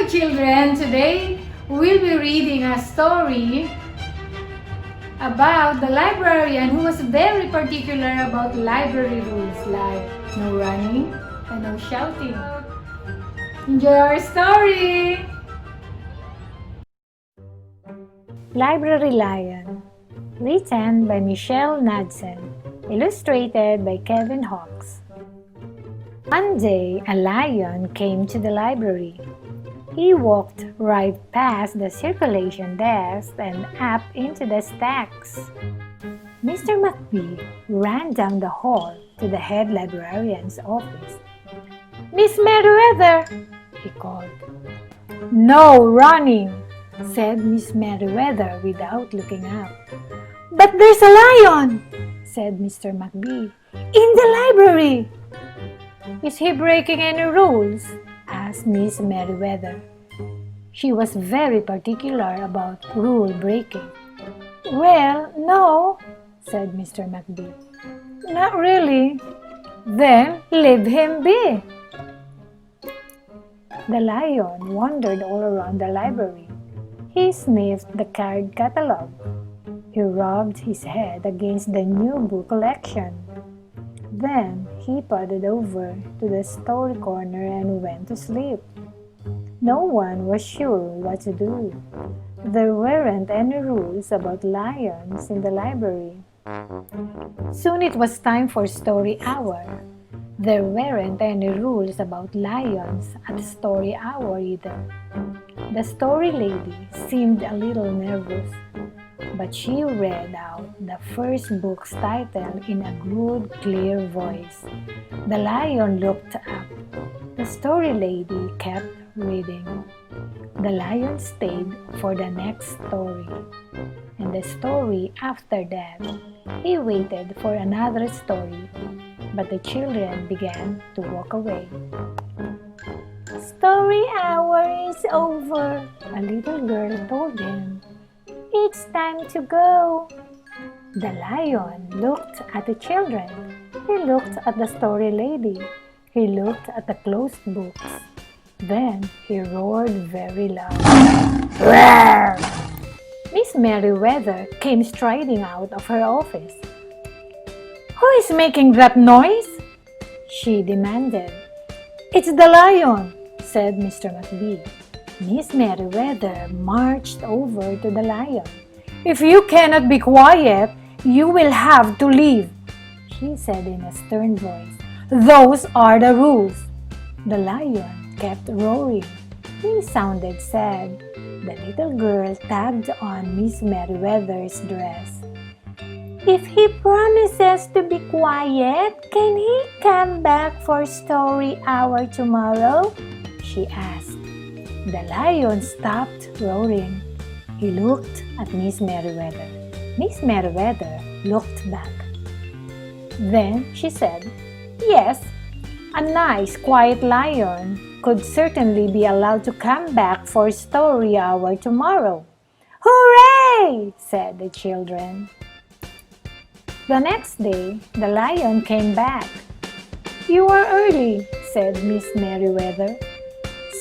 children! Today we'll be reading a story about the librarian who was very particular about library rules like no running and no shouting. Enjoy our story! Library Lion, written by Michelle Knudsen, illustrated by Kevin Hawkes. One day, a lion came to the library. He walked right past the circulation desk and up into the stacks. Mr. McBee ran down the hall to the head librarian's office. "Miss Merriweather!" he called. "No running!" said Miss Merriweather without looking up. "But there's a lion!" said Mr. McBee. "In the library!" "Is he breaking any rules?" asked Miss Merriweather. She was very particular about rule breaking. "Well, no," said Mr. McBee. "Not really." "Then leave him be." The lion wandered all around the library. He sniffed the card catalog. He rubbed his head against the new book collection. Then he padded over to the story corner and went to sleep. No one was sure what to do. There weren't any rules about lions in the library. Soon it was time for story hour. There weren't any rules about lions at story hour either. The story lady seemed a little nervous, but she read out the first book's title in a good, clear voice. The lion looked up. The story lady kept reading. The lion stayed for the next story, and the story after that. He waited for another story, but the children began to walk away. "Story hour is over," a little girl told him. "It's time to go." The lion looked at the children. He looked at the story lady. He looked at the closed books. Then he roared very loud. "Roar!" Miss Merriweather came striding out of her office. "Who is making that noise?" she demanded. "It's the lion," said Mr. McBee. Miss Merriweather marched over to the lion. "If you cannot be quiet, you will have to leave," she said in a stern voice. "Those are the rules." The lion kept roaring. He sounded sad. The little girl tugged on Miss Merriweather's dress. "If he promises to be quiet, can he come back for story hour tomorrow?" she asked. The lion stopped roaring. He looked at Miss Merriweather. Miss Merriweather looked back. Then she said, "Yes, a nice quiet lion could certainly be allowed to come back for story hour tomorrow." "Hooray!" said the children. The next day, the lion came back. "You are early," said Miss Merriweather.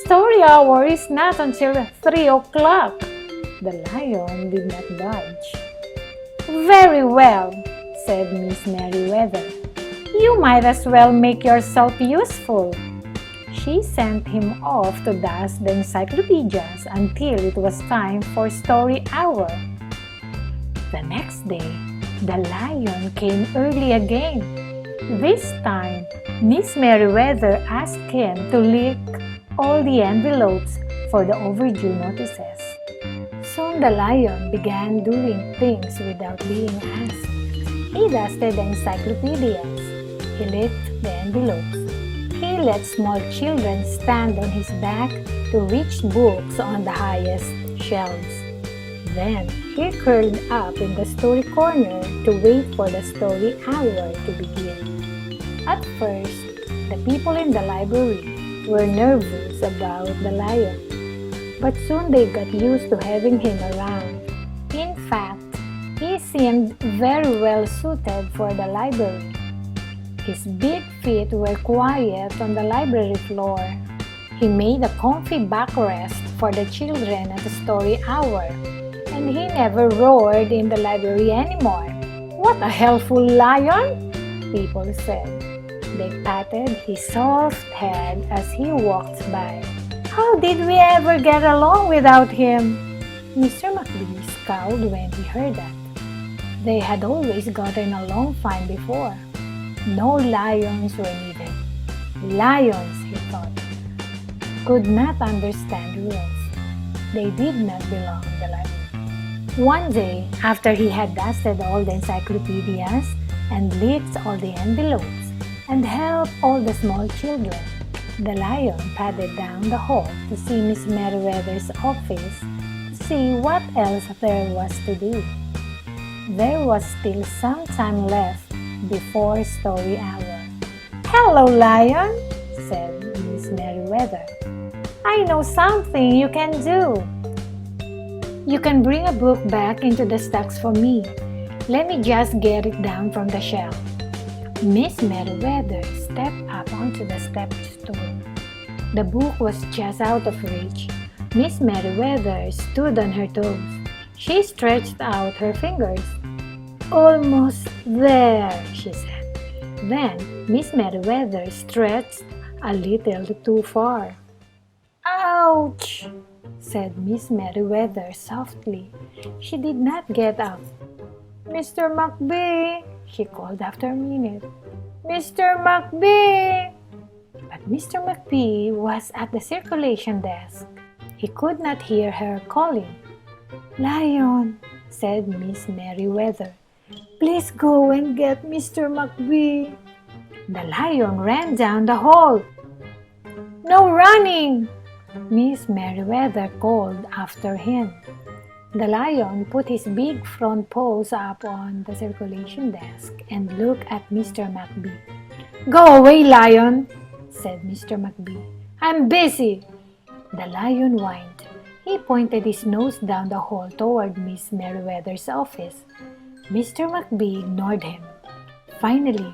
"Story hour is not until 3 o'clock." The lion did not budge. "Very well," said Miss Merriweather. "You might as well make yourself useful." She sent him off to dust the encyclopedias until it was time for story hour. The next day, the lion came early again. This time, Miss Merriweather asked him to lick all the envelopes for the overdue notices. Soon the lion began doing things without being asked. He dusted the encyclopedias. He licked the envelopes. He let small children stand on his back to reach books on the highest shelves. Then he curled up in the story corner to wait for the story hour to begin. At first, the people in the library were nervous about the lion, but soon they got used to having him around. In fact, he seemed very well suited for the library. His big feet were quiet on the library floor. He made a comfy backrest for the children at the story hour, and he never roared in the library anymore. "What a helpful lion!" people said. They patted his soft head as he walked by. "How did we ever get along without him?" Mr. McBee scowled when he heard that. They had always gotten along fine before. No lions were needed. Lions, he thought, could not understand rules. They did not belong in the library. One day, after he had dusted all the encyclopedias and licked all the envelopes and helped all the small children, the lion padded down the hall to see Miss Merriweather's office to see what else there was to do. There was still some time left before story hour. "Hello, Lion," said Miss Merriweather. "I know something you can do. You can bring a book back into the stacks for me. Let me just get it down from the shelf." Miss Merriweather stepped up onto the step stool. The book was just out of reach. Miss Merriweather stood on her toes. She stretched out her fingers. "Almost there," she said. Then Miss Merriweather stretched a little too far. "Ouch!" said Miss Merriweather softly. She did not get up. "Mr. McBee," she called after a minute. "Mr. McBee!" But Mr. McBee was at the circulation desk. He could not hear her calling. "Lion," said Miss Merriweather, "please go and get Mr. McBee." The lion ran down the hall. "No running!" Miss Merriweather called after him. The lion put his big front paws up on the circulation desk and looked at Mr. McBee. "Go away, lion," said Mr. McBee. "I'm busy." The lion whined. He pointed his nose down the hall toward Miss Merriweather's office. Mr. McBee ignored him. Finally,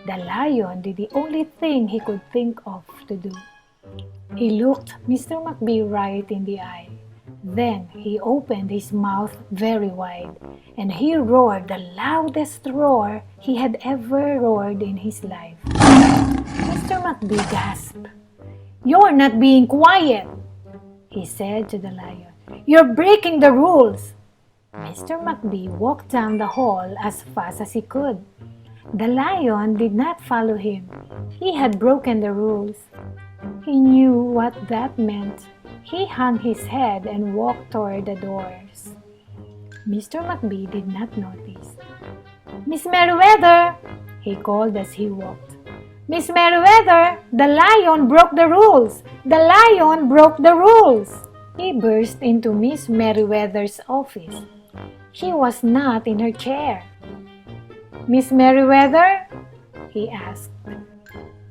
the lion did the only thing he could think of to do. He looked Mr. McBee right in the eye. Then he opened his mouth very wide, and he roared the loudest roar he had ever roared in his life. Mr. McBee gasped. "You're not being quiet," he said to the lion. "You're breaking the rules." Mr. McBee walked down the hall as fast as he could. The lion did not follow him. He had broken the rules. He knew what that meant. He hung his head and walked toward the doors. Mr. McBee did not notice. "Miss Merriweather!" he called as he walked. "Miss Merriweather, the lion broke the rules! The lion broke the rules!" He burst into Miss Merriweather's office. She was not in her chair. "Miss Merriweather?" he asked.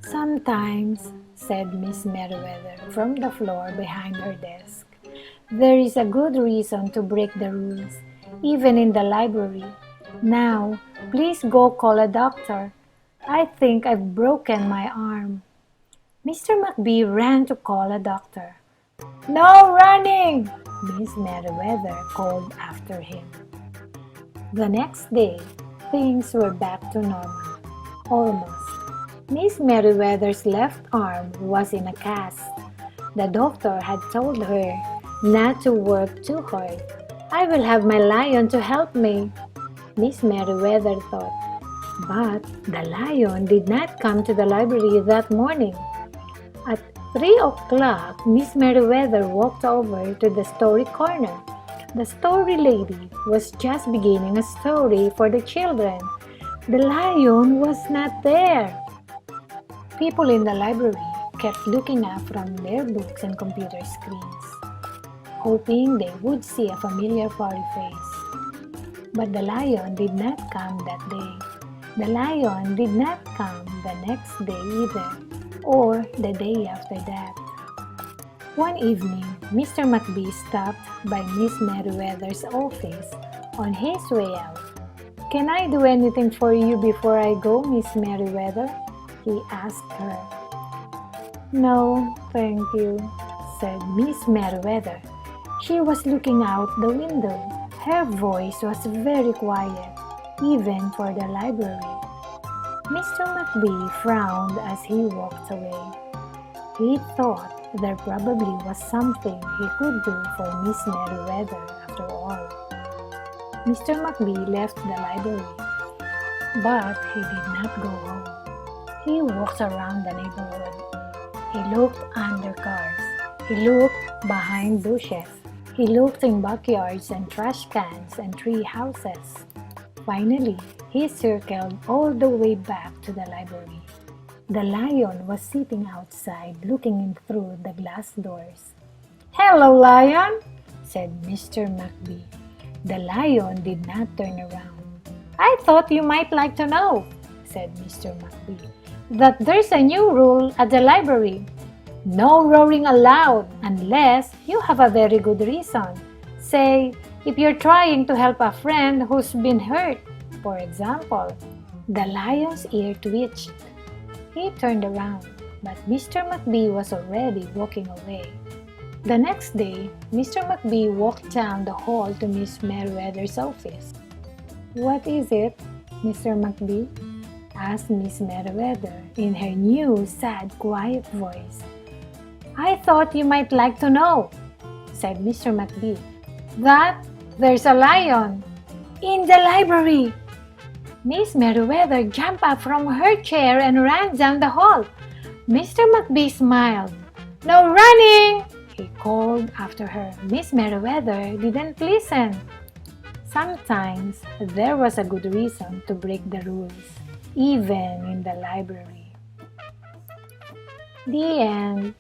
"Sometimes," said Miss Merriweather from the floor behind her desk, "there is a good reason to break the rules, even in the library. Now, please go call a doctor. I think I've broken my arm." Mr. McBee ran to call a doctor. "No running!" Miss Merriweather called after him. The next day, things were back to normal. Almost. Miss Merriweather's left arm was in a cast. The doctor had told her not to work too hard. "I will have my lion to help me," Miss Merriweather thought. But the lion did not come to the library that morning. At 3 o'clock, Miss Merriweather walked over to the story corner. The story lady was just beginning a story for the children. The lion was not there. People in the library kept looking up from their books and computer screens, hoping they would see a familiar furry face. But the lion did not come that day. The lion did not come the next day either, or the day after that. One evening, Mr. McBee stopped by Miss Merriweather's office on his way out. "Can I do anything for you before I go, Miss Merriweather?" he asked her. No, thank you, said Miss Merriweather. She was looking out the window. Her voice was very quiet, even for the library. Mr. McBee frowned as he walked away. He thought there probably was something he could do for Miss Merriweather after all. Mr. McBee left the library, but he did not go home. He walked around the neighborhood. He looked under cars. He looked behind bushes. He looked in backyards and trash cans and tree houses. Finally, he circled all the way back to the library. The lion was sitting outside looking in through the glass doors. "Hello, lion," said Mr. McBee. The lion did not turn around. "I thought you might like to know," said Mr. McBee, "that there's a new rule at the library. No roaring aloud unless you have a very good reason. Say, if you're trying to help a friend who's been hurt, for example." The lion's ear twitched. He turned around, but Mr. McBee was already walking away. The next day, Mr. McBee walked down the hall to Miss Merriweather's office. "What is it, Mr. McBee?" asked Miss Merriweather in her new, sad, quiet voice. "I thought you might like to know," said Mr. McBee, "that there's a lion in the library." Miss Merriweather jumped up from her chair and ran down the hall. Mr. McBee smiled. "No running!" he called after her. Miss Merriweather didn't listen. Sometimes there was a good reason to break the rules, even in the library. The end.